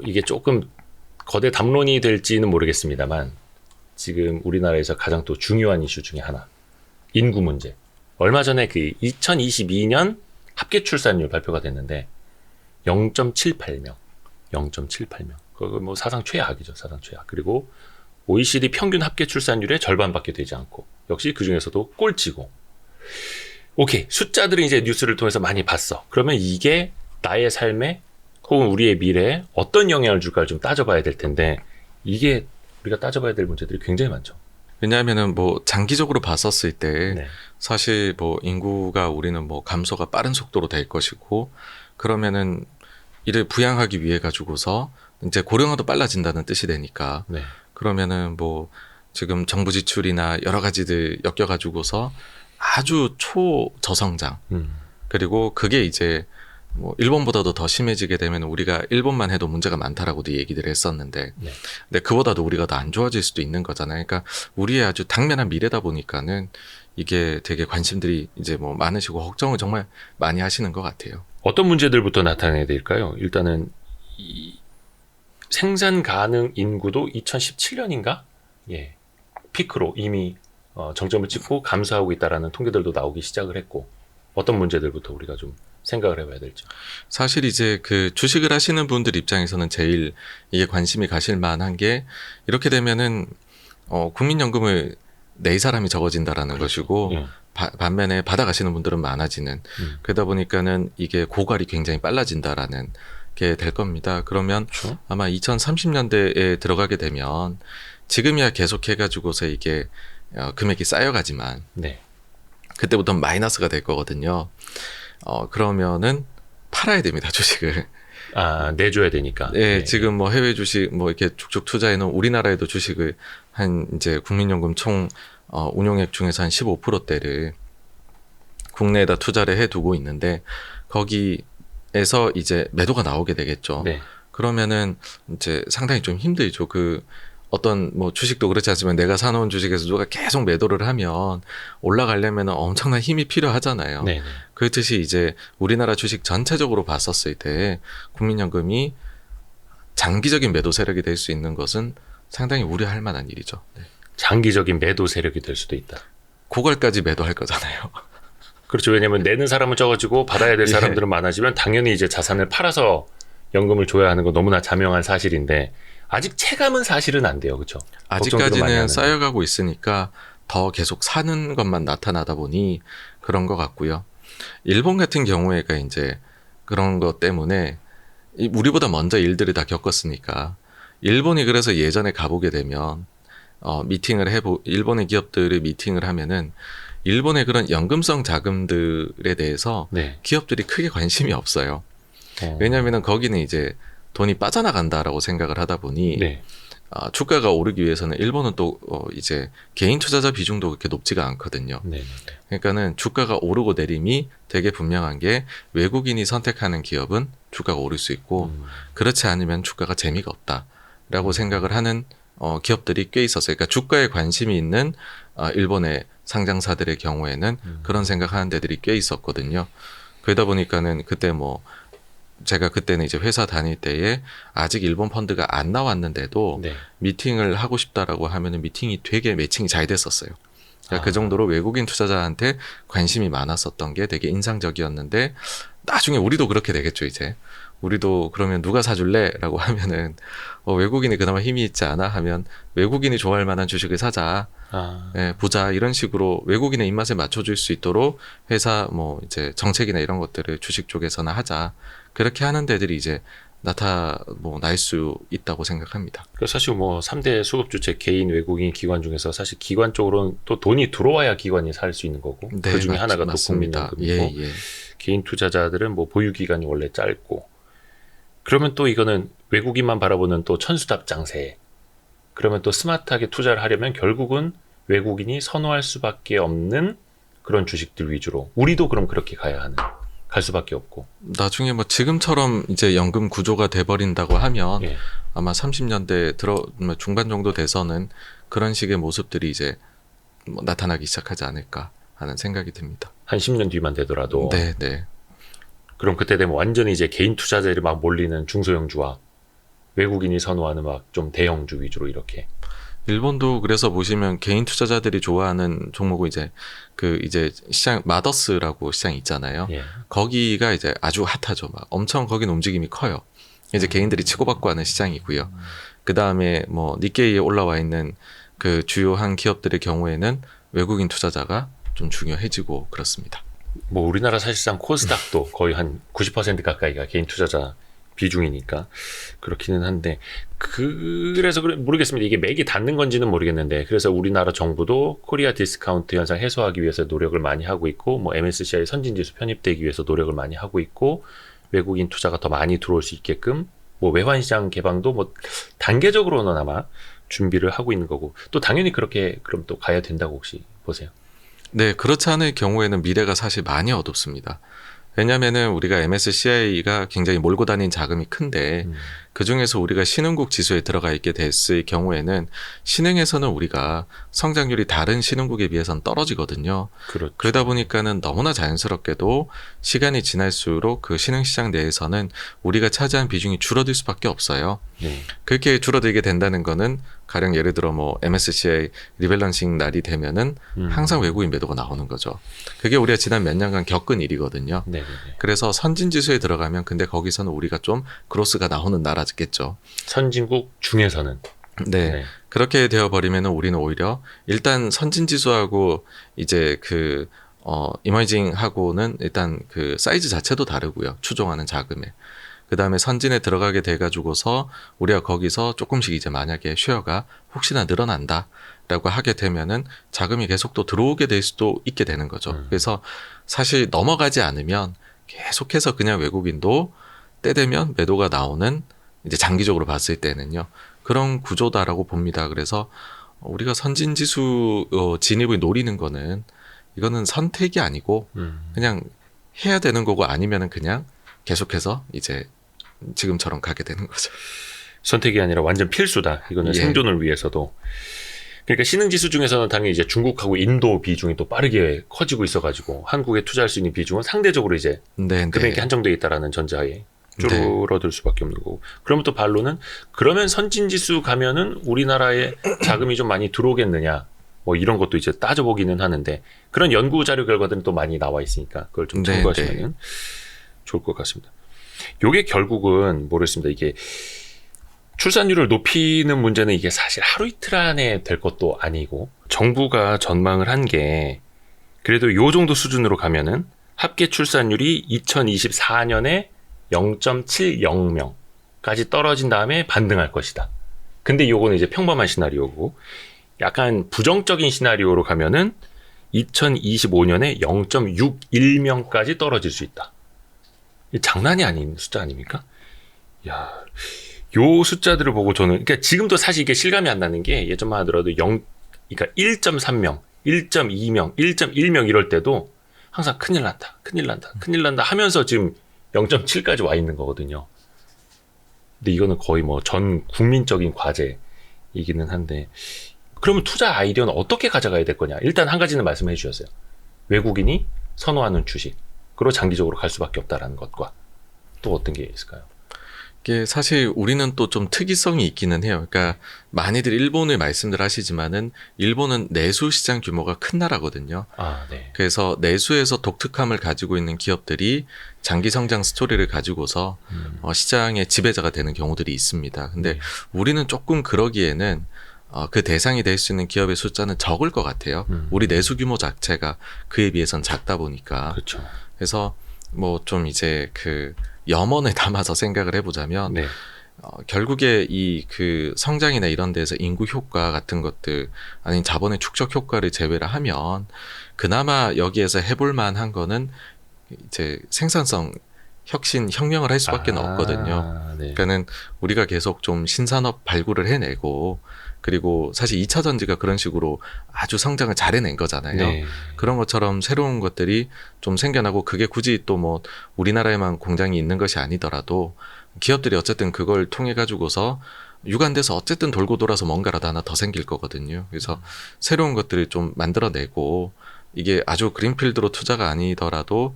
이게 조금 거대 담론이 될지는 모르겠습니다만 지금 우리나라에서 가장 또 중요한 이슈 중에 하나, 인구 문제. 얼마 전에 그 2022년 합계 출산율 발표가 됐는데 0.78명. 그거 뭐 사상 최악이죠. 사상 최악. 그리고 OECD 평균 합계 출산율의 절반밖에 되지 않고 역시 그 중에서도 꼴찌고. 오케이. 숫자들을 이제 뉴스를 통해서 많이 봤어. 그러면 이게 나의 삶에 혹은 우리의 미래에 어떤 영향을 줄까를 좀 따져봐야 될 텐데 이게 우리가 따져봐야 될 문제들이 굉장히 많죠. 왜냐하면은 뭐 장기적으로 봤었을 때 네. 사실 뭐 인구가 우리는 뭐 감소가 빠른 속도로 될 것이고 그러면은 이를 부양하기 위해 가지고서 이제 고령화도 빨라진다는 뜻이 되니까 네. 그러면은 뭐 지금 정부 지출이나 여러 가지들 엮여 가지고서 아주 초저성장 그리고 그게 이제 뭐 일본보다도 더 심해지게 되면 우리가 일본만 해도 문제가 많다라고도 얘기를 했었는데 네. 근데 그보다도 우리가 더 안 좋아질 수도 있는 거잖아요. 그러니까 우리의 아주 당면한 미래다 보니까는 이게 되게 관심들이 이제 뭐 많으시고 걱정을 정말 많이 하시는 것 같아요. 어떤 문제들부터 나타내야 될까요? 일단은 이 생산 가능 인구도 2017년인가? 예. 피크로 이미 정점을 찍고 감소하고 있다라는 통계들도 나오기 시작을 했고 어떤 문제들부터 우리가 좀 생각을 해봐야 될지. 사실 이제 그 주식을 하시는 분들 입장에서는 제일 이게 관심이 가실 만한 게 이렇게 되면은 국민연금을 낼 사람이 적어진다라는 것이고 예. 반면에 받아가시는 분들은 많아지는 그러다 보니까는 이게 고갈이 굉장히 빨라진다라는 게 될 겁니다. 그러면 그렇죠? 아마 2030년대에 들어가게 되면 지금이야 계속 해가지고서 이게 금액이 쌓여가지만 네. 그때부터 마이너스가 될 거거든요. 그러면은 팔아야 됩니다, 주식을. 아, 내줘야 되니까. 네, 네. 지금 뭐 해외 주식 뭐 이렇게 쭉쭉 투자해 놓은 우리나라에도 주식을 한 이제 국민연금 총 운용액 중에서 한 15%대를 국내에다 투자를 해 두고 있는데 거기에서 이제 매도가 나오게 되겠죠. 네. 그러면은 이제 상당히 좀 힘들죠. 그 어떤 뭐 주식도 그렇지 않지만 내가 사놓은 주식에서 누가 계속 매도를 하면 올라가려면 엄청난 힘이 필요하잖아요. 네. 그렇듯이 이제 우리나라 주식 전체적으로 봤었을 때 국민연금이 장기적인 매도 세력이 될 수 있는 것은 상당히 우려할 만한 일이죠. 네. 장기적인 매도 세력이 될 수도 있다. 고갈까지 매도할 거잖아요. 그렇죠. 왜냐하면 내는 사람은 적어지고 받아야 될 예. 사람들은 많아지면 당연히 이제 자산을 팔아서 연금을 줘야 하는 거 너무나 자명한 사실인데 아직 체감은 사실은 안 돼요. 그렇죠? 아직까지는 쌓여가고 있으니까 더 계속 사는 것만 나타나다 보니 그런 것 같고요. 일본 같은 경우에가 이제 그런 것 때문에 우리보다 먼저 일들을 다 겪었으니까 일본이 그래서 예전에 가보게 되면 일본의 기업들이 미팅을 하면은 일본의 그런 연금성 자금들에 대해서 네. 기업들이 크게 관심이 없어요. 왜냐하면 거기는 이제 돈이 빠져나간다라고 생각을 하다 보니 네. 주가가 오르기 위해서는 일본은 또 이제 개인 투자자 비중도 그렇게 높지가 않거든요. 네. 그러니까는 주가가 오르고 내림이 되게 분명한 게 외국인이 선택하는 기업은 주가가 오를 수 있고 그렇지 않으면 주가가 재미가 없다라고 생각을 하는 기업들이 꽤 있었어요. 그러니까 주가에 관심이 있는 일본의 상장사들의 경우에는 그런 생각하는 데들이 꽤 있었거든요. 그러다 보니까는 그때 뭐 제가 그때는 이제 회사 다닐 때에 아직 일본 펀드가 안 나왔는데도 네. 미팅을 하고 싶다라고 하면은 미팅이 되게 매칭이 잘 됐었어요. 그러니까 그 정도로 외국인 투자자한테 관심이 많았었던 게 되게 인상적이었는데 나중에 우리도 그렇게 되겠죠, 이제. 우리도 그러면 누가 사줄래? 라고 하면은 외국인이 그나마 힘이 있지 않아? 하면 외국인이 좋아할 만한 주식을 사자. 보자. 이런 식으로 외국인의 입맛에 맞춰줄 수 있도록 회사 뭐 이제 정책이나 이런 것들을 주식 쪽에서나 하자. 그렇게 하는 데들이 이제 날 수 있다고 생각합니다. 사실 뭐 3대 수급 주체 개인, 외국인, 기관 중에서 사실 기관 쪽으로는 또 돈이 들어와야 기관이 살 수 있는 거고 네, 그 중에 하나가 또 맞습니다. 국민연금이고 예. 개인 투자자들은 뭐 보유 기간이 원래 짧고 그러면 또 이거는 외국인만 바라보는 또 천수답장세. 그러면 또 스마트하게 투자를 하려면 결국은 외국인이 선호할 수밖에 없는 그런 주식들 위주로 우리도 그럼 그렇게 갈 수밖에 없고. 나중에 뭐 지금처럼 이제 연금 구조가 돼버린다고 하면 예. 아마 30년대 중반 정도 돼서는 그런 식의 모습들이 이제 나타나기 시작하지 않을까 하는 생각이 듭니다. 한 10년 뒤만 되더라도. 네. 그럼 그때 되면 완전히 이제 개인 투자자들이 막 몰리는 중소형주와 외국인이 선호하는 막 좀 대형주 위주로 이렇게. 일본도 그래서 보시면 개인 투자자들이 좋아하는 종목은 이제 시장 마더스라고 시장 있잖아요. 예. 거기가 이제 아주 핫하죠. 막 엄청 거긴 움직임이 커요. 이제 개인들이 치고받고 하는 시장이고요. 그 다음에 뭐 니케이에 올라와 있는 그 주요한 기업들의 경우에는 외국인 투자자가 좀 중요해지고 그렇습니다. 뭐 우리나라 사실상 코스닥도 거의 한 90% 가까이가 개인 투자자 비중이니까 그렇기는 한데, 그래서 모르겠습니다. 이게 맥이 닿는 건지는 모르겠는데, 그래서 우리나라 정부도 코리아 디스카운트 현상 해소하기 위해서 노력을 많이 하고 있고, 뭐 MSCI 선진지수 편입되기 위해서 노력을 많이 하고 있고, 외국인 투자가 더 많이 들어올 수 있게끔 뭐 외환시장 개방도 뭐 단계적으로는 아마 준비를 하고 있는 거고, 또 당연히 그렇게 그럼 또 가야 된다고 혹시 보세요? 네, 그렇지 않을 경우에는 미래가 사실 많이 어둡습니다. 왜냐면은 우리가 MSCI가 굉장히 몰고 다닌 자금이 큰데 그 중에서 우리가 신흥국 지수에 들어가 있게 됐을 경우에는 신흥에서는 우리가 성장률이 다른 신흥국에 비해서는 떨어지거든요. 그렇죠. 그러다 보니까는 너무나 자연스럽게도 시간이 지날수록 그 신흥시장 내에서는 우리가 차지한 비중이 줄어들 수밖에 없어요. 네. 그렇게 줄어들게 된다는 거는 가령 예를 들어 뭐 MSCI 리밸런싱 날이 되면은 항상 외국인 매도가 나오는 거죠. 그게 우리가 지난 몇 년간 겪은 일이거든요. 네네네. 그래서 선진 지수에 들어가면 근데 거기서는 우리가 좀 그로스가 나오는 나라겠죠. 선진국 중에서는. 네. 네. 그렇게 되어 버리면은 우리는 오히려 일단 선진 지수하고 이제 이머징하고는 일단 그 사이즈 자체도 다르고요. 추종하는 자금에. 그 다음에 선진에 들어가게 돼가지고서 우리가 거기서 조금씩 이제 만약에 쉐어가 혹시나 늘어난다라고 하게 되면은 자금이 계속 또 들어오게 될 수도 있게 되는 거죠. 그래서 사실 넘어가지 않으면 계속해서 그냥 외국인도 때 되면 매도가 나오는 이제 장기적으로 봤을 때는요. 그런 구조다라고 봅니다. 그래서 우리가 선진 지수 진입을 노리는 거는 이거는 선택이 아니고 그냥 해야 되는 거고 아니면은 그냥 계속해서 이제 지금처럼 가게 되는 거죠. 선택이 아니라 완전 필수다. 이거는 예. 생존을 위해서도. 그러니까 신흥지수 중에서는 당연히 이제 중국하고 인도 비중이 또 빠르게 커지고 있어가지고 한국에 투자할 수 있는 비중은 상대적으로 이제 네, 금액이 네. 한정돼 있다라는 전제하에 줄어들 수밖에 없는 거고. 그러면 또 반론은, 그러면 선진지수 가면은 우리나라에 자금이 좀 많이 들어오겠느냐, 뭐 이런 것도 이제 따져보기는 하는데, 그런 연구 자료 결과들은 또 많이 나와 있으니까 그걸 좀 네, 참고하시면 좋을 것 같습니다. 요게 결국은 모르겠습니다. 이게 출산율을 높이는 문제는 이게 사실 하루 이틀 안에 될 것도 아니고, 정부가 전망을 한 게 그래도 요 정도 수준으로 가면은 합계 출산율이 2024년에 0.70명까지 떨어진 다음에 반등할 것이다. 근데 요거는 이제 평범한 시나리오고, 약간 부정적인 시나리오로 가면은 2025년에 0.61명까지 떨어질 수 있다. 장난이 아닌 숫자 아닙니까? 야, 요 숫자들을 보고 저는, 그러니까 지금도 사실 이게 실감이 안 나는 게, 예전만 하더라도 그러니까 1.3명, 1.2명, 1.1명 이럴 때도 항상 큰일 난다, 큰일 난다, 큰일 난다 하면서 지금 0.7까지 와 있는 거거든요. 근데 이거는 거의 뭐 전 국민적인 과제이기는 한데, 그러면 투자 아이디어는 어떻게 가져가야 될 거냐? 일단 한 가지는 말씀해 주셨어요. 외국인이 선호하는 주식으로 장기적으로 갈 수밖에 없다라는 것과, 또 어떤 게 있을까요? 이게 사실 우리는 또 좀 특이성이 있기는 해요. 그러니까 많이들 일본을 말씀들 하시지만은 일본은 내수 시장 규모가 큰 나라거든요. 아, 네. 그래서 내수에서 독특함을 가지고 있는 기업들이 장기 성장 스토리를 가지고서 시장의 지배자가 되는 경우들이 있습니다. 근데 우리는 조금 그러기에는 그 대상이 될 수 있는 기업의 숫자는 적을 것 같아요. 우리 내수 규모 자체가 그에 비해서는 작다 보니까. 그렇죠. 그래서 뭐 좀 이제 그 염원을 담아서 생각을 해보자면 네. 결국에 이 그 성장이나 이런 데서 인구 효과 같은 것들 아니면 자본의 축적 효과를 제외를 하면 그나마 여기에서 해볼 만한 거는 이제 생산성 혁신 혁명을 할 수밖에 없거든요. 네. 그러니까는 우리가 계속 좀 신산업 발굴을 해내고 그리고 사실 2차 전지가 그런 식으로 아주 성장을 잘 해낸 거잖아요. 네. 그런 것처럼 새로운 것들이 좀 생겨나고 그게 굳이 또 뭐 우리나라에만 공장이 있는 것이 아니더라도 기업들이 어쨌든 그걸 통해 가지고서 유관돼서 어쨌든 돌고 돌아서 뭔가라도 하나 더 생길 거거든요. 그래서 새로운 것들을 좀 만들어내고 이게 아주 그린필드로 투자가 아니더라도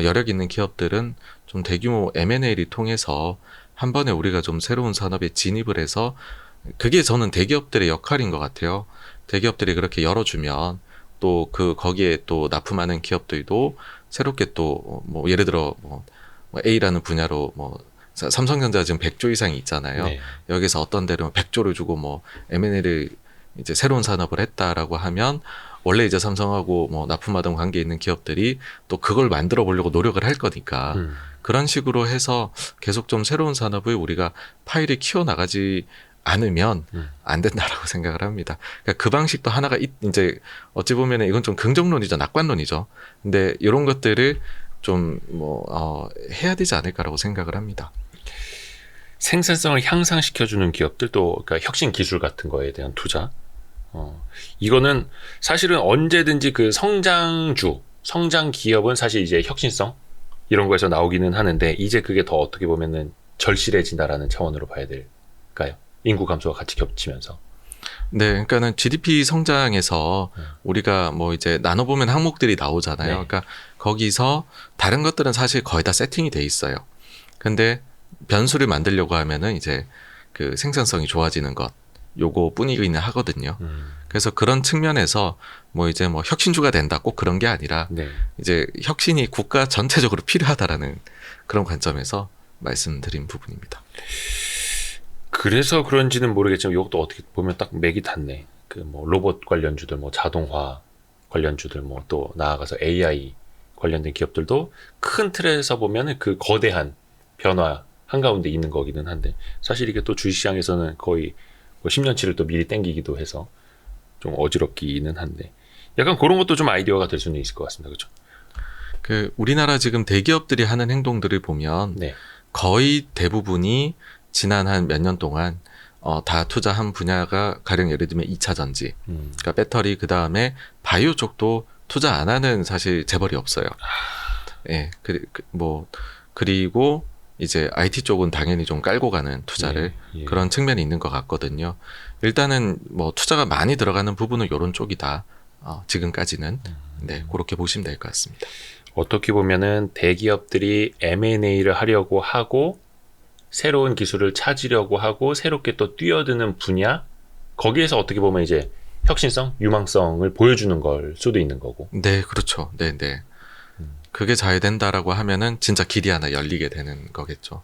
여력 있는 기업들은 좀 대규모 M&A를 통해서 한 번에 우리가 좀 새로운 산업에 진입을 해서 그게 저는 대기업들의 역할인 것 같아요. 대기업들이 그렇게 열어주면 또 거기에 또 납품하는 기업들도 새롭게 또 뭐 예를 들어 뭐 A라는 분야로 뭐 삼성전자 지금 100조 이상이 있잖아요. 네. 여기서 어떤 데로 100조를 주고 뭐 M&A를 이제 새로운 산업을 했다라고 하면 원래 이제 삼성하고 뭐 납품하던 관계에 있는 기업들이 또 그걸 만들어 보려고 노력을 할 거니까 그런 식으로 해서 계속 좀 새로운 산업을 우리가 파일을 키워 나가지 않으면 안 된다라고 생각을 합니다. 그러니까 그 방식도 하나가 이제 어찌 보면 이건 좀 긍정론이죠, 낙관론이죠. 근데 이런 것들을 좀 해야 되지 않을까라고 생각을 합니다. 생산성을 향상시켜주는 기업들도, 그러니까 혁신 기술 같은 거에 대한 투자. 이거는 사실은 언제든지 그 성장 기업은 사실 이제 혁신성 이런 거에서 나오기는 하는데, 이제 그게 더 어떻게 보면은 절실해진다라는 차원으로 봐야 될까요? 인구 감소가 같이 겹치면서. 네, 그러니까는 GDP 성장에서 우리가 뭐 이제 나눠보면 항목들이 나오잖아요. 네. 그러니까 거기서 다른 것들은 사실 거의 다 세팅이 돼 있어요. 근데 변수를 만들려고 하면은 이제 그 생산성이 좋아지는 것, 요거 뿐이기는 하거든요. 그래서 그런 측면에서 뭐 이제 뭐 혁신주가 된다 꼭 그런 게 아니라 네. 이제 혁신이 국가 전체적으로 필요하다라는 그런 관점에서 말씀드린 부분입니다. 그래서 그런지는 모르겠지만 이것도 어떻게 보면 딱 맥이 닿네. 그 뭐 로봇 관련주들, 뭐 자동화 관련주들, 뭐 또 나아가서 AI 관련된 기업들도 큰 틀에서 보면은 그 거대한 변화 한가운데 있는 거기는 한데, 사실 이게 또 주식시장에서는 거의 뭐 10년치를 또 미리 땡기기도 해서 좀 어지럽기는 한데, 약간 그런 것도 좀 아이디어가 될 수는 있을 것 같습니다. 그렇죠? 그 우리나라 지금 대기업들이 하는 행동들을 보면 네. 거의 대부분이 지난 한 몇 년 동안 다 투자한 분야가 가령 예를 들면 2차 전지, 그러니까 배터리, 그 다음에 바이오 쪽도 투자 안 하는 사실 재벌이 없어요. 예, 그리고 이제 IT 쪽은 당연히 좀 깔고 가는 투자를 예. 그런 측면이 있는 것 같거든요. 일단은 뭐 투자가 많이 들어가는 부분은 이런 쪽이다. 지금까지는 네, 그렇게 보시면 될 것 같습니다. 어떻게 보면은 대기업들이 M&A를 하려고 하고 새로운 기술을 찾으려고 하고 새롭게 또 뛰어드는 분야, 거기에서 어떻게 보면 이제 혁신성, 유망성을 보여주는 걸 수도 있는 거고. 네, 그렇죠. 네, 네. 그게 잘 된다라고 하면은 진짜 길이 하나 열리게 되는 거겠죠.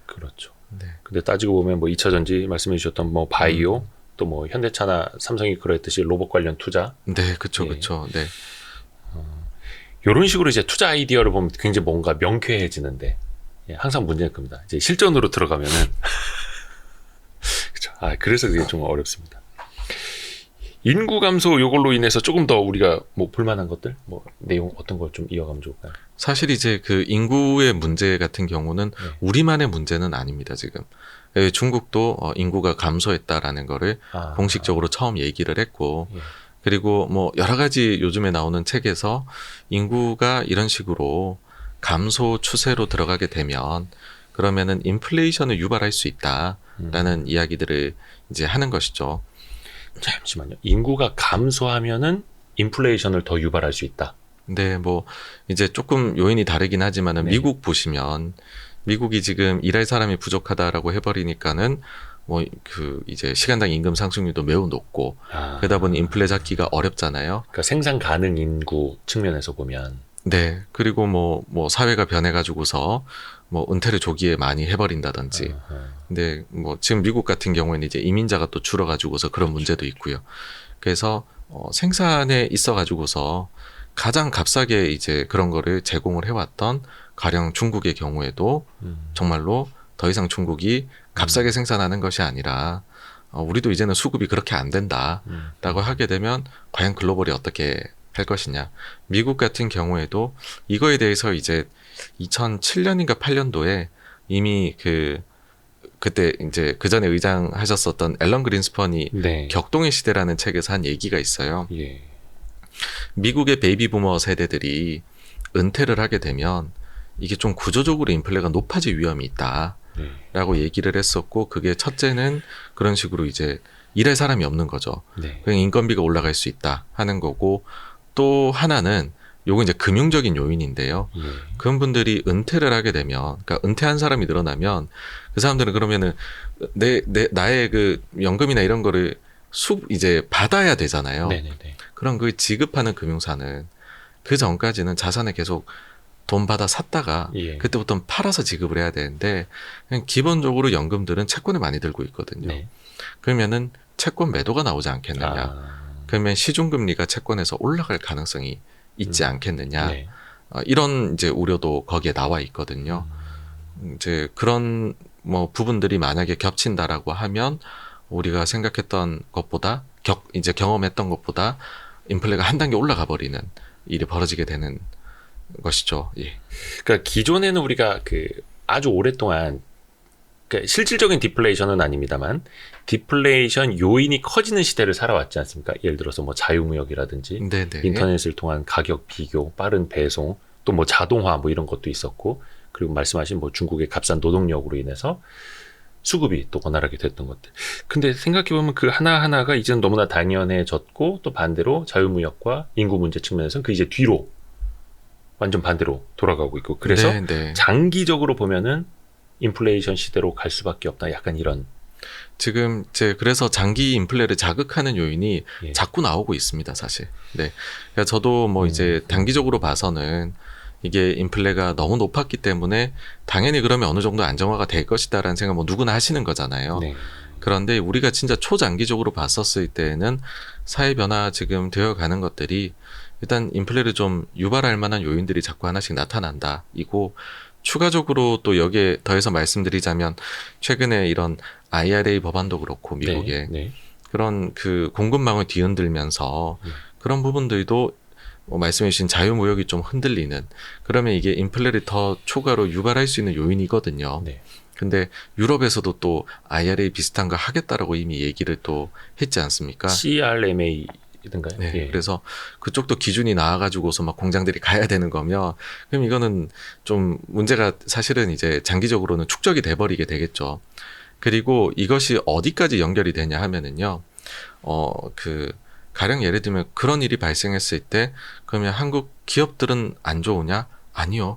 그렇죠. 네. 근데 따지고 보면 뭐 2차 전지 말씀해 주셨던 뭐 바이오, 또 뭐 현대차나 삼성이 그랬듯이 로봇 관련 투자, 네, 그렇죠, 예. 그렇죠. 네. 이런 식으로 이제 투자 아이디어를 보면 굉장히 뭔가 명쾌해지는데, 예, 항상 문제일 겁니다. 이제 실전으로 들어가면은 그렇죠. 그래서 그게 좀 어렵습니다. 인구 감소 요걸로 인해서 조금 더 우리가 뭐 볼만한 것들, 뭐 내용 어떤 걸 좀 이어가면 좋을까요? 사실 이제 그 인구의 문제 같은 경우는 네. 우리만의 문제는 아닙니다, 지금. 중국도 인구가 감소했다라는 거를 공식적으로 처음 얘기를 했고, 예. 그리고 뭐 여러 가지 요즘에 나오는 책에서 인구가 이런 식으로 감소 추세로 들어가게 되면 그러면은 인플레이션을 유발할 수 있다라는 이야기들을 이제 하는 것이죠. 잠시만요. 인구가 감소하면은 인플레이션을 더 유발할 수 있다. 근데 뭐 이제 조금 요인이 다르긴 하지만은 네. 미국 보시면 미국이 지금 일할 사람이 부족하다라고 해버리니까는 뭐 그 이제 시간당 임금 상승률도 매우 높고 그러다 보니 인플레 잡기가 어렵잖아요. 그러니까 생산 가능 인구 측면에서 보면. 네. 그리고 뭐 사회가 변해가지고서 뭐 은퇴를 조기에 많이 해버린다든지. 근데 뭐 지금 미국 같은 경우에는 이제 이민자가 또 줄어가지고서 그런 문제도 있고요. 그래서 생산에 있어가지고서 가장 값싸게 이제 그런 거를 제공을 해왔던 가령 중국의 경우에도 정말로 더 이상 중국이 값싸게 생산하는 것이 아니라 우리도 이제는 수급이 그렇게 안 된다라고 하게 되면 과연 글로벌이 어떻게 할 것이냐. 미국 같은 경우에도 이거에 대해서 이제 2007년인가 8년도에 이미 그때 이제 그 전에 의장 하셨었던 앨런 그린스펀이 네. 격동의 시대라는 책에서 한 얘기가 있어요. 예. 미국의 베이비 부머 세대들이 은퇴를 하게 되면 이게 좀 구조적으로 인플레가 높아질 위험이 있다라고 얘기를 했었고, 그게 첫째는 그런 식으로 이제 일할 사람이 없는 거죠. 네. 그냥 인건비가 올라갈 수 있다 하는 거고, 또 하나는 요건 이제 금융적인 요인인데요. 예. 그런 분들이 은퇴를 하게 되면, 그러니까 은퇴한 사람이 늘어나면 그 사람들은 그러면은 나의 그 연금이나 이런 거를 이제 받아야 되잖아요. 네네네. 그럼 그 지급하는 금융사는 그 전까지는 자산을 계속 돈 받아 샀다가 예. 그때부터는 팔아서 지급을 해야 되는데 그냥 기본적으로 연금들은 채권을 많이 들고 있거든요. 네. 그러면은 채권 매도가 나오지 않겠느냐. 아. 그러면 시중금리가 채권에서 올라갈 가능성이 있지 않겠느냐. 네. 이런 이제 우려도 거기에 나와 있거든요. 이제 그런 뭐 부분들이 만약에 겹친다라고 하면 우리가 생각했던 것보다 이제 경험했던 것보다 인플레가 한 단계 올라가 버리는 일이 벌어지게 되는 것이죠. 예. 그러니까 기존에는 우리가 그 아주 오랫동안 그러니까 실질적인 디플레이션은 아닙니다만 디플레이션 요인이 커지는 시대를 살아왔지 않습니까? 예를 들어서 뭐 자유무역이라든지 네네. 인터넷을 통한 가격 비교, 빠른 배송, 또 뭐 자동화 뭐 이런 것도 있었고 그리고 말씀하신 뭐 중국의 값싼 노동력으로 인해서 수급이 또 원활하게 됐던 것들. 근데 생각해보면 그 하나하나가 이제는 너무나 당연해졌고 또 반대로 자유무역과 인구 문제 측면에서는 그 이제 뒤로 완전 반대로 돌아가고 있고 그래서 네네. 장기적으로 보면은 인플레이션 시대로 갈 수밖에 없다. 약간 이런. 지금 이제 그래서 장기 인플레를 자극하는 요인이 예. 자꾸 나오고 있습니다, 사실. 네. 그러니까 저도 뭐 이제 단기적으로 봐서는 이게 인플레가 너무 높았기 때문에 당연히 그러면 어느 정도 안정화가 될 것이다라는 생각 뭐 누구나 하시는 거잖아요. 네. 그런데 우리가 진짜 초장기적으로 봤었을 때에는 사회 변화 지금 되어가는 것들이 일단 인플레를 좀 유발할 만한 요인들이 자꾸 하나씩 나타난다. 이고 추가적으로 또 여기에 더해서 말씀드리자면 최근에 이런 IRA 법안도 그렇고 미국의 네. 그런 그 공급망을 뒤흔들면서 그런 부분들도 뭐 말씀해 주신 자유무역이 좀 흔들리는 그러면 이게 인플레를 더 초과로 유발할 수 있는 요인이거든요. 네. 근데 유럽에서도 또 IRA 비슷한 거 하겠다라고 이미 얘기를 또 했지 않습니까? CRMA든가요? 네. 예. 그래서 그쪽도 기준이 나와가지고서 막 공장들이 가야 되는 거면 그럼 이거는 좀 문제가 사실은 이제 장기적으로는 축적이 돼버리게 되겠죠. 그리고 이것이 어디까지 연결이 되냐 하면은요, 가령 예를 들면 그런 일이 발생했을 때 그러면 한국 기업들은 안 좋으냐? 아니요.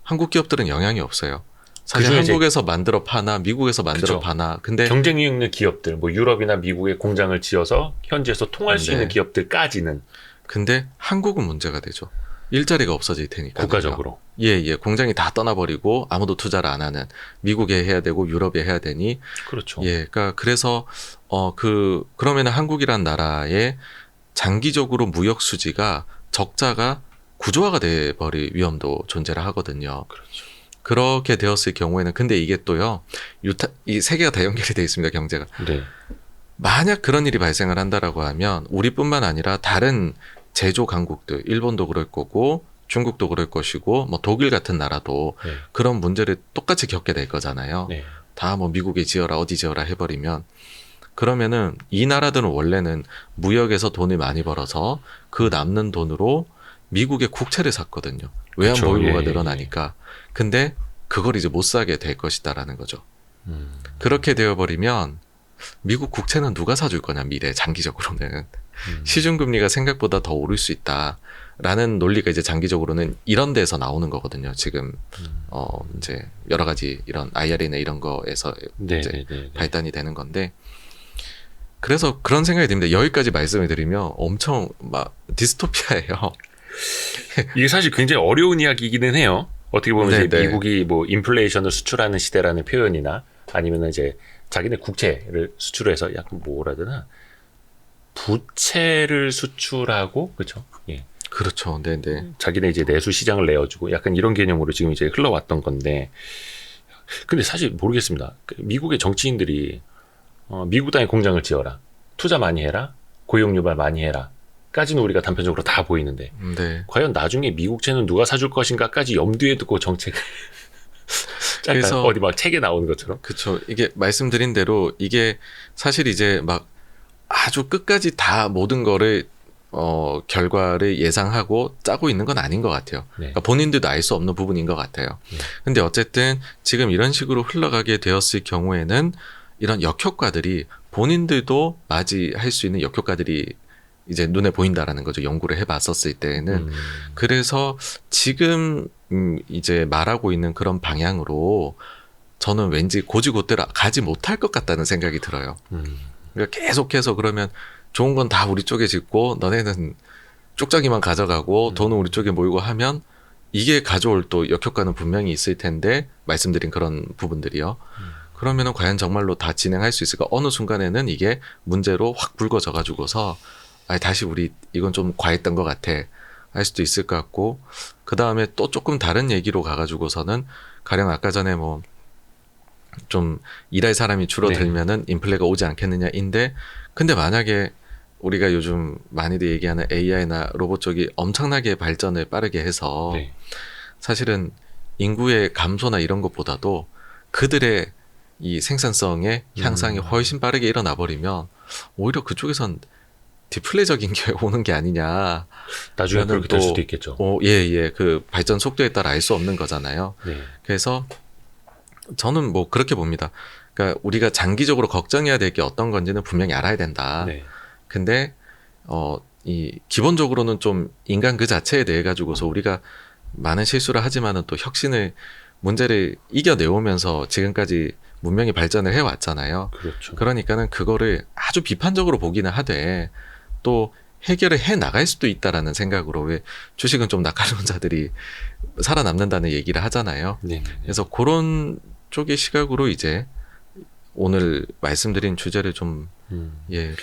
한국 기업들은 영향이 없어요. 사실 그중에 한국에서 만들어 파나 미국에서 만들어 그쵸. 파나 근데 경쟁력 있는 기업들, 뭐 유럽이나 미국에 공장을 지어서 현지에서 통할 수 네. 있는 기업들까지는 근데 한국은 문제가 되죠. 일자리가 없어질 테니까. 국가적으로. 예. 공장이 다 떠나버리고 아무도 투자를 안 하는 미국에 해야 되고 유럽에 해야 되니. 그렇죠. 예. 그러니까 그래서 그러면 한국이란 나라의 장기적으로 무역 수지가 적자가 구조화가 돼 버릴 위험도 존재를 하거든요. 그렇죠. 그렇게 되었을 경우에는 근데 이게 또요. 이 세계가 다 연결이 돼 있습니다. 경제가. 네. 만약 그런 일이 발생을 한다라고 하면 우리뿐만 아니라 다른 제조 강국들, 일본도 그럴 거고 중국도 그럴 것이고 뭐 독일 같은 나라도 네. 그런 문제를 똑같이 겪게 될 거잖아요. 네. 다 뭐 미국에 지어라 어디 지어라 해버리면 그러면은 이 나라들은 원래는 무역에서 돈을 많이 벌어서 그 남는 돈으로 미국의 국채를 샀거든요. 외환 그쵸. 보유고가 예. 늘어나니까. 근데 그걸 이제 못 사게 될 것이다라는 거죠. 음. 그렇게 되어버리면 미국 국채는 누가 사줄 거냐 미래 장기적으로는 시중금리가 생각보다 더 오를 수 있다라는 논리가 이제 장기적으로는 이런 데서 나오는 거거든요. 지금 이제 여러 가지 이런 IRA나 이런 거에서 네. 이제 네. 발단이 되는 건데 그래서 그런 생각이 듭니다. 여기까지 말씀을 드리면 엄청 막 디스토피아예요. 이게 사실 굉장히 어려운 이야기이기는 해요. 어떻게 보면 이제 네네. 미국이 뭐 인플레이션을 수출하는 시대라는 표현이나 아니면 이제 자기네 국채를 수출해서 약간 뭐라 해야 되나 부채를 수출하고 그렇죠. 예. 그렇죠. 네네. 자기네 이제 내수 시장을 내어주고 약간 이런 개념으로 지금 이제 흘러왔던 건데 근데 사실 모르겠습니다. 미국의 정치인들이 미국 땅에 공장을 지어라, 투자 많이 해라, 고용 유발 많이 해라. 까지는 우리가 단편적으로 다 보이는데 네. 과연 나중에 미국채는 누가 사줄 것인가까지 염두에 두고 정책을 그래서 어디 막 책에 나오는 것처럼 그렇죠. 이게 말씀드린 대로 이게 사실 이제 막 아주 끝까지 다 모든 거를 결과를 예상하고 짜고 있는 건 아닌 것 같아요. 네. 그러니까 본인들도 알 수 없는 부분인 것 같아요. 네. 근데 어쨌든 지금 이런 식으로 흘러가게 되었을 경우에는 이런 역효과들이 본인들도 맞이할 수 있는 역효과들이 이제 눈에 보인다라는 거죠. 연구를 해봤었을 때에는. 음. 그래서 지금 이제 말하고 있는 그런 방향으로 저는 왠지 고지고대로 가지 못할 것 같다는 생각이 들어요. 그러니까 계속해서 그러면 좋은 건 다 우리 쪽에 짓고 너네는 쪽짜기만 가져가고 돈은 우리 쪽에 모이고 하면 이게 가져올 또 역효과는 분명히 있을 텐데 말씀드린 그런 부분들이요. 그러면은 과연 정말로 다 진행할 수 있을까? 어느 순간에는 이게 문제로 확 불거져 가지고서 다시 우리 이건 좀 과했던 것 같아 할 수도 있을 것 같고, 그 다음에 또 조금 다른 얘기로 가가지고서는 가령 아까 전에 뭐 좀 일할 사람이 줄어들면은 인플레가 오지 않겠느냐인데, 근데 만약에 우리가 요즘 많이들 얘기하는 AI나 로봇 쪽이 엄청나게 발전을 빠르게 해서 네. 사실은 인구의 감소나 이런 것보다도 그들의 이 생산성의 향상이 훨씬 빠르게 일어나 버리면 오히려 그쪽에선 디플레적인 게 오는 게 아니냐. 나중에 그렇게 될 수도 있겠죠. 그 발전 속도에 따라 알 수 없는 거잖아요. 네. 그래서 저는 뭐 그렇게 봅니다. 그러니까 우리가 장기적으로 걱정해야 될 게 어떤 건지는 분명히 알아야 된다. 네. 근데 이 기본적으로는 좀 인간 그 자체에 대해 가지고서 우리가 많은 실수를 하지만은 또 혁신을 문제를 이겨내오면서 지금까지 문명이 발전을 해왔잖아요. 그렇죠. 그러니까는 그거를 아주 비판적으로 보기는 하되 또 해결을 해 나갈 수도 있다라는 생각으로, 왜 주식은 좀 낙하는 자들이 살아남는다는 얘기를 하잖아요. 네. 그래서 그런 쪽의 시각으로 이제 오늘 말씀드린 주제를 좀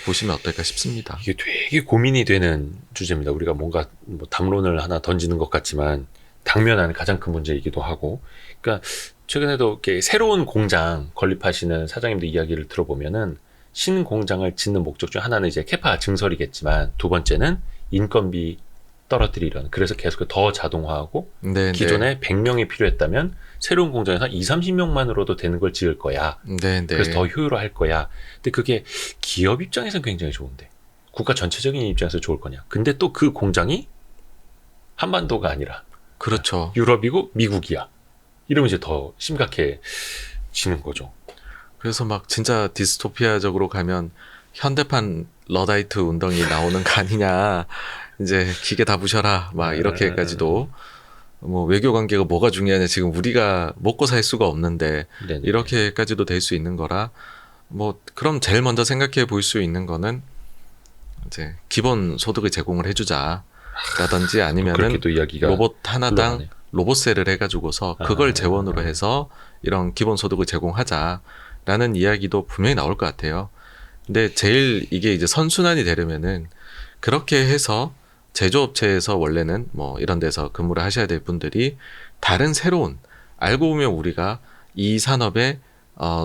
보시면 어떨까 싶습니다. 이게 되게 고민이 되는 주제입니다. 우리가 뭔가 뭐 담론을 하나 던지는 것 같지만 당면한 가장 큰 문제이기도 하고, 그러니까 최근에도 이렇게 새로운 공장 건립하시는 사장님들 이야기를 들어보면은 신공장을 짓는 목적 중 하나는 이제 캐파 증설이겠지만 두 번째는 인건비 떨어뜨리려는, 그래서 계속 더 자동화하고 네, 기존에 100명이 필요했다면 새로운 공장에서 20-30명만으로도 되는 걸 지을 거야. 네. 그래서 더 효율화할 거야. 근데 그게 기업 입장에서는 굉장히 좋은데 국가 전체적인 입장에서 좋을 거냐. 근데 또 그 공장이 한반도가 아니라 그렇죠. 유럽이고 미국이야. 이러면 이제 더 심각해지는 거죠. 그래서 막 진짜 디스토피아적으로 가면 현대판 러다이트 운동이 나오는 거 아니냐. 이제 기계 다 부셔라. 막 이렇게까지도. 뭐 외교 관계가 뭐가 중요하냐. 지금 우리가 먹고 살 수가 없는데 네네. 이렇게까지도 될 수 있는 거라. 뭐 그럼 제일 먼저 생각해 볼 수 있는 거는 이제 기본 소득을 제공을 해주자. 라든지 아니면은 그렇게 또 이야기가 로봇 하나당 흘러가네요. 로봇세를 해가지고서 그걸 재원으로 해서 이런 기본 소득을 제공하자라는 이야기도 분명히 나올 것 같아요. 근데 제일 이게 이제 선순환이 되려면은 그렇게 해서 제조업체에서 원래는 뭐 이런 데서 근무를 하셔야 될 분들이 다른 새로운, 알고 보면 우리가 이 산업의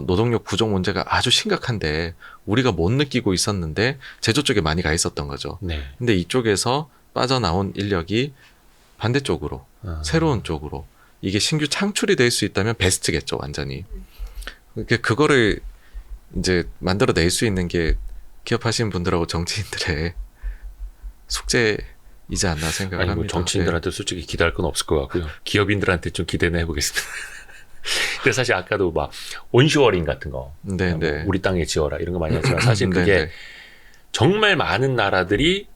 노동력 부족 문제가 아주 심각한데 우리가 못 느끼고 있었는데 제조 쪽에 많이 가 있었던 거죠. 네. 근데 근데 이쪽에서 빠져나온 인력이 반대쪽으로 새로운 쪽으로 이게 신규 창출이 될 수 있다면 베스트겠죠, 완전히. 그러니까 그거를 이제 만들어낼 수 있는 게 기업하시는 분들하고 정치인들의 숙제이지 않나 생각을 아니, 뭐 합니다. 정치인들한테 솔직히 기대할 건 없을 것 같고요. 기업인들한테 좀 기대는 해보겠습니다. 근데 사실 아까도 막 온쇼어링 같은 거, 네, 뭐 네. 우리 땅에 지어라 이런 거 많이 하지만 사실 네, 그게 네. 정말 많은 나라들이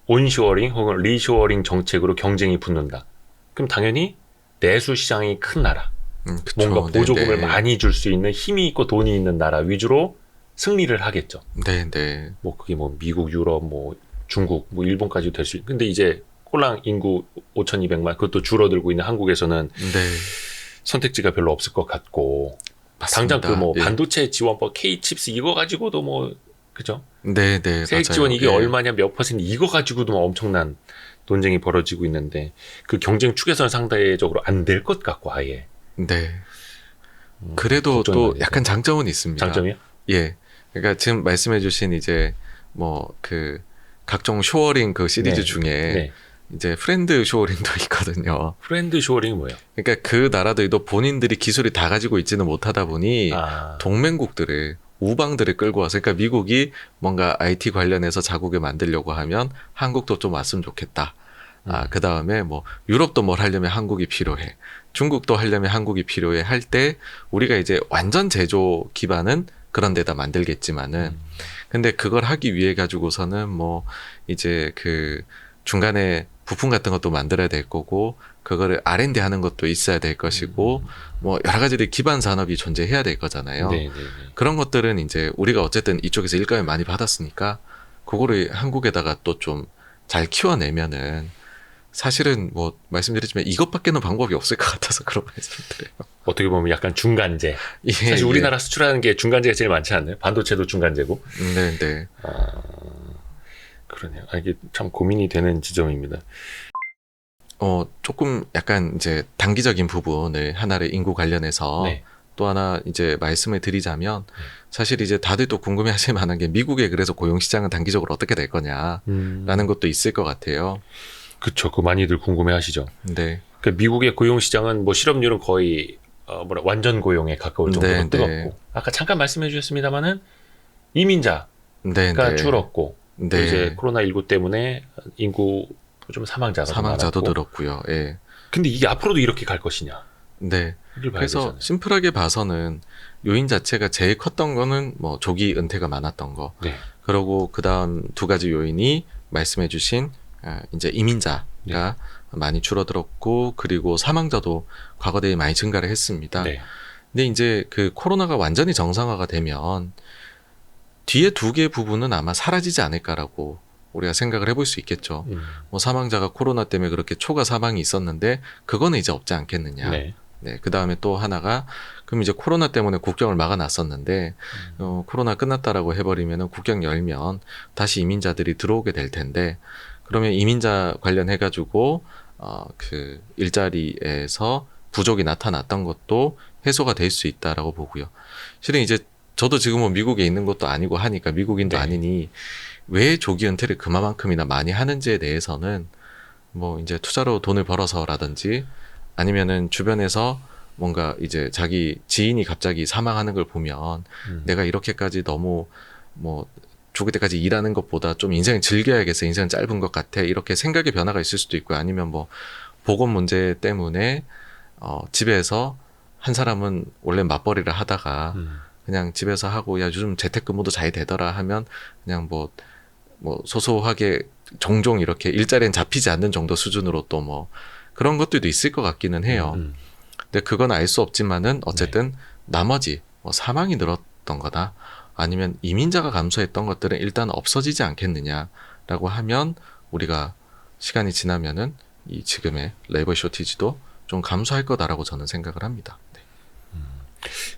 온쇼어링 혹은 리쇼어링 정책으로 경쟁이 붙는다. 그럼 당연히 내수 시장이 큰 나라, 그쵸. 뭔가 보조금을 네, 네. 많이 줄 수 있는 힘이 있고 돈이 있는 나라 위주로 승리를 하겠죠. 네, 네. 뭐 그게 뭐 미국, 유럽, 뭐 중국, 뭐 일본까지도 될 수 있고. 근데 이제 꼴랑 인구 5,200만 그것도 줄어들고 있는 한국에서는 네. 선택지가 별로 없을 것 같고. 맞습니다. 당장 그 뭐 예. 반도체 지원법 K-칩스 이거 가지고도 뭐 그죠? 네, 네. 세액 맞아요. 지원 이게 예. 얼마냐 몇 퍼센트 이거 가지고도 뭐 엄청난 논쟁이 벌어지고 있는데 그 경쟁 축에서는 상대적으로 안 될 것 같고 아예. 네. 그래도 걱정이 또 많이 돼요. 약간 장점은 있습니다. 장점이요? 예. 그러니까 지금 말씀해주신 이제 뭐 그 각종 쇼어링 그 시리즈 네. 중에 네. 이제 프렌드 쇼어링도 있거든요. 프렌드 쇼어링이 뭐예요? 그러니까 그 나라들도 본인들이 기술이 다 가지고 있지는 못하다 보니 아, 동맹국들을 우방들을 끌고 와서, 그러니까 미국이 뭔가 IT 관련해서 자국을 만들려고 하면 한국도 좀 왔으면 좋겠다. 그 다음에 뭐 유럽도 뭘 하려면 한국이 필요해. 중국도 하려면 한국이 필요해 할 때 우리가 이제 완전 제조 기반은 그런 데다 만들겠지만은 근데 그걸 하기 위해 가지고서는 뭐 이제 그 중간에 부품 같은 것도 만들어야 될 거고 그거를 R&D 하는 것도 있어야 될 것이고 뭐 여러 가지의 기반 산업이 존재해야 될 거잖아요. 네, 네, 네. 그런 것들은 이제 우리가 어쨌든 이쪽에서 일감을 많이 받았으니까 그거를 한국에다가 또 좀 잘 키워내면은 사실은 뭐 말씀드렸지만 이것밖에는 방법이 없을 것 같아서 그런 말씀드려요. 어떻게 보면 약간 중간재. 예, 사실 예. 우리나라 수출하는 게 중간재가 제일 많지 않나요? 반도체도 중간재고. 네, 네. 그러네요. 이게 참 고민이 되는 지점입니다. 조금 약간 이제 단기적인 부분을 하나를 인구 관련해서 네. 또 하나 이제 말씀을 드리자면 사실 이제 다들 또 궁금해 하실 만한 게 미국의 그래서 고용시장은 단기적으로 어떻게 될 거냐라는 것도 있을 것 같아요. 그쵸. 그거 많이들 궁금해 하시죠. 네. 그 미국의 고용시장은 뭐 실업률은 거의 완전 고용에 가까울 정도로 네, 뜨겁고 네. 아까 잠깐 말씀해 주셨습니다만은 이민자가 네, 네. 줄었고 또 네. 이제 코로나19 때문에 인구 좀 사망자가 좀 사망자도 많았고. 늘었고요. 예. 근데 이게 앞으로도 이렇게 갈 것이냐? 네. 이걸 봐야 그래서 되잖아요. 심플하게 봐서는 요인 자체가 제일 컸던 거는 뭐 조기 은퇴가 많았던 거. 네. 그리고 그다음 두 가지 요인이 말씀해 주신 이제 이민자가 네. 많이 줄어들었고 그리고 사망자도 과거 대비 많이 증가를 했습니다. 네. 근데 이제 그 코로나가 완전히 정상화가 되면 뒤에 두 개의 부분은 아마 사라지지 않을까라고 우리가 생각을 해볼 수 있겠죠. 뭐 사망자가 코로나 때문에 그렇게 초과 사망이 있었는데 그거는 이제 없지 않겠느냐. 네. 네, 그 다음에 또 하나가 그럼 이제 코로나 때문에 국경을 막아놨었는데 코로나 끝났다라고 해버리면은 국경 열면 다시 이민자들이 들어오게 될 텐데 그러면 이민자 관련해가지고 그 일자리에서 부족이 나타났던 것도 해소가 될 수 있다라고 보고요. 실은 이제 저도 지금 뭐 미국에 있는 것도 아니고 하니까 미국인도 네. 아니니 왜 조기 은퇴를 그만큼이나 많이 하는지에 대해서는 뭐 이제 투자로 돈을 벌어서라든지 아니면은 주변에서 뭔가 이제 자기 지인이 갑자기 사망하는 걸 보면 내가 이렇게까지 너무 뭐 죽을 때까지 일하는 것보다 좀 인생을 즐겨야겠어. 인생은 짧은 것 같아. 이렇게 생각의 변화가 있을 수도 있고요. 아니면 뭐 보건 문제 때문에 집에서 한 사람은 원래 맞벌이를 하다가 그냥 집에서 하고 야 요즘 재택근무도 잘 되더라 하면 그냥 뭐 소소하게 종종 이렇게 일자리는 잡히지 않는 정도 수준으로 또 뭐 그런 것들도 있을 것 같기는 해요. 근데 그건 알 수 없지만은 어쨌든 나머지 뭐 사망이 늘었던 거다 아니면 이민자가 감소했던 것들은 일단 없어지지 않겠느냐라고 하면 우리가 시간이 지나면은 이 지금의 레이버 쇼티지도 좀 감소할 거다라고 저는 생각을 합니다. 네.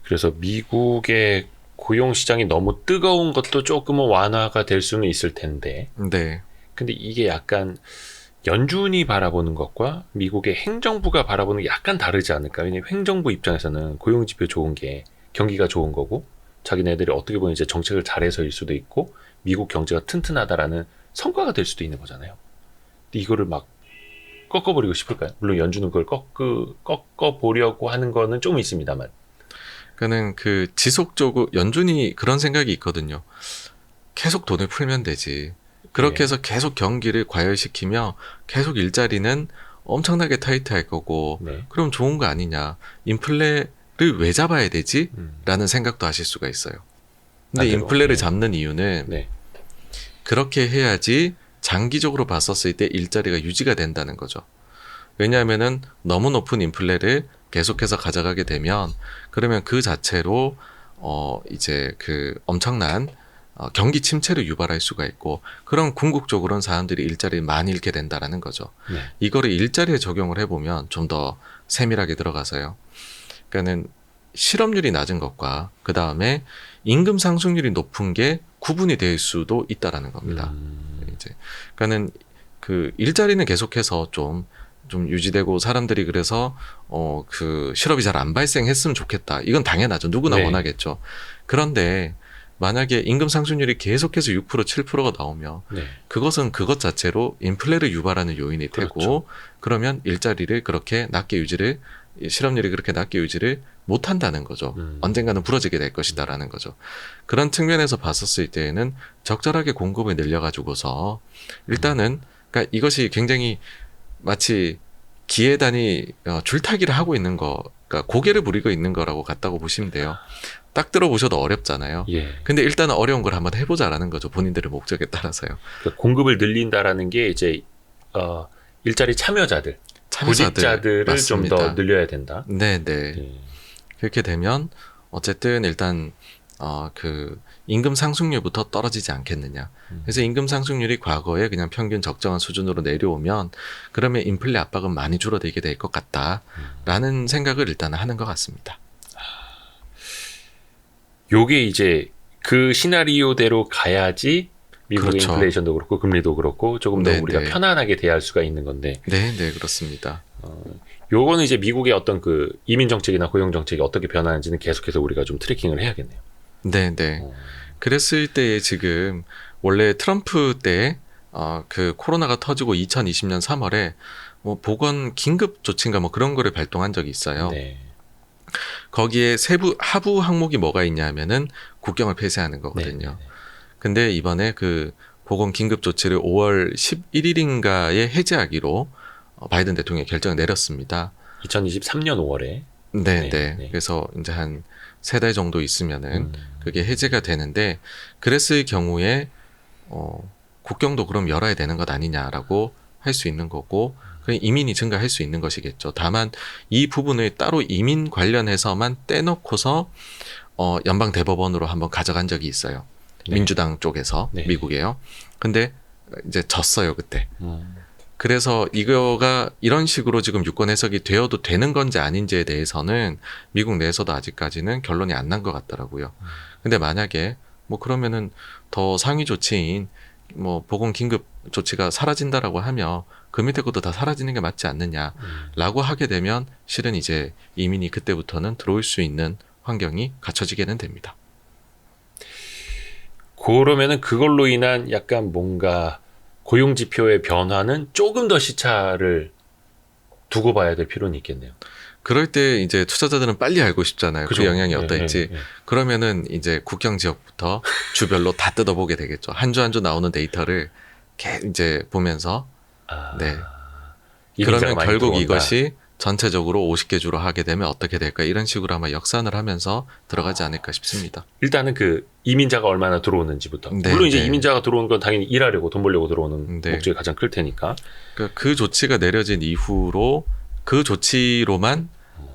그래서 미국의 고용 시장이 너무 뜨거운 것도 조금은 완화가 될 수는 있을 텐데. 네. 근데 이게 약간 연준이 바라보는 것과 미국의 행정부가 바라보는 게 약간 다르지 않을까? 왜냐면 행정부 입장에서는 고용 지표 좋은 게 경기가 좋은 거고 자기네들이 어떻게 보면 이제 정책을 잘해서일 수도 있고 미국 경제가 튼튼하다라는 성과가 될 수도 있는 거잖아요. 근데 이거를 막 꺾어버리고 싶을까요? 물론 연준은 그걸 꺾어보려고 하는 거는 좀 있습니다만. 그러니까는 그 지속적으로 연준이 그런 생각이 있거든요. 계속 돈을 풀면 되지. 그렇게 해서 계속 경기를 과열시키며 계속 일자리는 엄청나게 타이트할 거고 네. 그럼 좋은 거 아니냐. 인플레를 왜 잡아야 되지? 라는 생각도 하실 수가 있어요. 근데 반대로, 인플레를 네. 잡는 이유는 네. 그렇게 해야지 장기적으로 봤었을 때 일자리가 유지가 된다는 거죠. 왜냐하면은 너무 높은 인플레를 계속해서 가져가게 되면 그러면 그 자체로 이제 그 엄청난 경기 침체를 유발할 수가 있고 그런 궁극적으로는 사람들이 일자리를 많이 잃게 된다라는 거죠. 네. 이거를 일자리에 적용을 해보면 좀 더 세밀하게 들어가서요. 그러니까는 실업률이 낮은 것과 그 다음에 임금 상승률이 높은 게 구분이 될 수도 있다라는 겁니다. 이제 그러니까는 그 일자리는 계속해서 좀 유지되고 사람들이 그래서 그 실업이 잘 안 발생했으면 좋겠다. 이건 당연하죠. 누구나 네. 원하겠죠. 그런데 만약에 임금 상승률이 계속해서 6% 7%가 나오면 네. 그것은 그것 자체로 인플레를 유발하는 요인이 되고 그렇죠. 그러면 일자리를 그렇게 낮게 유지를 실업률이 그렇게 낮게 유지를 못한다는 거죠. 언젠가는 부러지게 될 것이다라는 거죠. 그런 측면에서 봤었을 때에는 적절하게 공급을 늘려가지고서 일단은 그러니까 이것이 굉장히 마치 기회단이 줄타기를 하고 있는 것 그러니까 고개를 부리고 있는 거라고 같다고 보시면 돼요. 딱 들어보셔도 어렵잖아요. 예. 근데 일단은 어려운 걸 한번 해보자라는 거죠. 본인들의 목적에 따라서요. 그러니까 공급을 늘린다라는 게 이제 일자리 참여자들, 구직자들을 좀 더 맞습니다. 늘려야 된다. 네네. 예. 그렇게 되면 어쨌든 일단 그 임금 상승률부터 떨어지지 않겠느냐. 그래서 임금 상승률이 과거에 그냥 평균 적정한 수준으로 내려오면 그러면 인플레 압박은 많이 줄어들게 될 것 같다라는 생각을 일단 하는 것 같습니다. 요게 이제 그 시나리오대로 가야지 미국의 그렇죠. 인플레이션도 그렇고 금리도 그렇고 조금 더 네, 우리가 네. 편안하게 대할 수가 있는 건데 네, 네, 그렇습니다. 요거는 이제 미국의 어떤 그 이민 정책이나 고용 정책이 어떻게 변하는지는 계속해서 우리가 좀 트래킹을 해야겠네요. 네, 네. 그랬을 때 지금 원래 트럼프 때 그 코로나가 터지고 2020년 3월에 뭐 보건 긴급 조치인가 뭐 그런 거를 발동한 적이 있어요. 네. 거기에 하부 항목이 뭐가 있냐면은 국경을 폐쇄하는 거거든요. 네. 근데 이번에 그 보건 긴급 조치를 5월 11일인가에 해제하기로 바이든 대통령이 결정을 내렸습니다. 2023년 5월에 네, 네, 네. 네. 그래서 이제 한 3달 정도 있으면은 그게 해제가 되는데 그랬을 경우에 국경도 그럼 열어야 되는 것 아니냐라고 할 수 있는 거고 그럼 이민이 증가할 수 있는 것이겠죠. 다만 이 부분을 따로 이민 관련해서만 떼놓고서 연방 대법원으로 한번 가져간 적이 있어요. 네. 민주당 쪽에서 네. 미국에요. 근데 이제 졌어요 그때. 그래서 이거가 이런 식으로 지금 유권 해석이 되어도 되는 건지 아닌지에 대해서는 미국 내에서도 아직까지는 결론이 안 난 것 같더라고요. 근데 만약에 뭐 그러면은 더 상위 조치인 뭐 보건 긴급 조치가 사라진다라고 하면 그 밑에 것도 다 사라지는 게 맞지 않느냐라고 하게 되면 실은 이제 이민이 그때부터는 들어올 수 있는 환경이 갖춰지게는 됩니다. 그러면은 그걸로 인한 약간 뭔가 고용 지표의 변화는 조금 더 시차를 두고 봐야 될 필요는 있겠네요. 그럴 때 이제 투자자들은 빨리 알고 싶잖아요. 그죠? 그 영향이 예, 어떨지. 예, 예. 그러면은 이제 국경 지역부터 주별로 다 뜯어보게 되겠죠. 한 주 한 주 나오는 데이터를 이제 보면서 네. 이민자가 그러면 많이 결국 들어온다. 이것이 전체적으로 50개 주로 하게 되면 어떻게 될까 이런 식으로 아마 역산을 하면서 들어가지 않을까 싶습니다. 일단은 그 이민자가 얼마나 들어오는지부터. 네, 물론 이제 네. 이민자가 들어오는 건 당연히 일하려고 돈 벌려고 들어오는 네. 목적이 가장 클 테니까. 그러니까 그 조치가 내려진 이후로 그 조치로만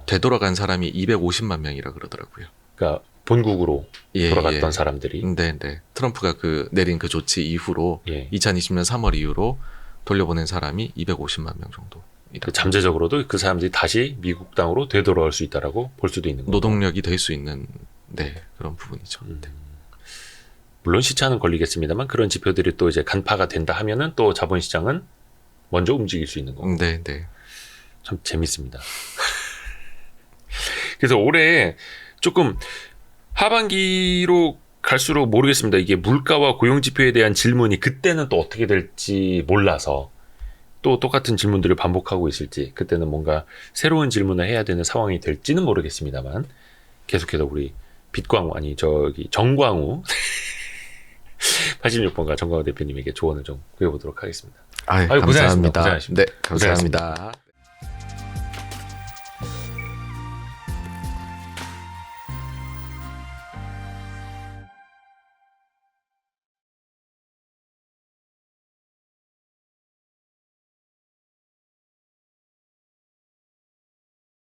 되돌아간 사람이 250만 명이라 그러더라고요. 그러니까 본국으로 예, 돌아갔던 예. 사람들이. 네, 네. 트럼프가 내린 그 조치 이후로 예. 2020년 3월 이후로 돌려보낸 사람이 250만 명 정도. 그 잠재적으로도 그 사람들이 다시 미국 땅으로 되돌아올 수 있다라고 볼 수도 있는 거고. 노동력이 될 수 있는 그런 부분이죠. 네. 물론 시차는 걸리겠습니다만 그런 지표들이 또 이제 간파가 된다 하면은 또 자본시장은 먼저 움직일 수 있는 거고. 네, 네. 참 재밌습니다. 그래서 올해 조금 하반기로 갈수록 모르겠습니다. 이게 물가와 고용 지표에 대한 질문이 그때는 또 어떻게 될지 몰라서 또 똑같은 질문들을 반복하고 있을지 그때는 뭔가 새로운 질문을 해야 되는 상황이 될지는 모르겠습니다만 계속해서 우리 정광우 86번가 정광우 대표님에게 조언을 좀 구해보도록 하겠습니다. 아유, 아유, 고생하셨습니다. 감사합니다. 고생하셨습니다. 네, 감사합니다.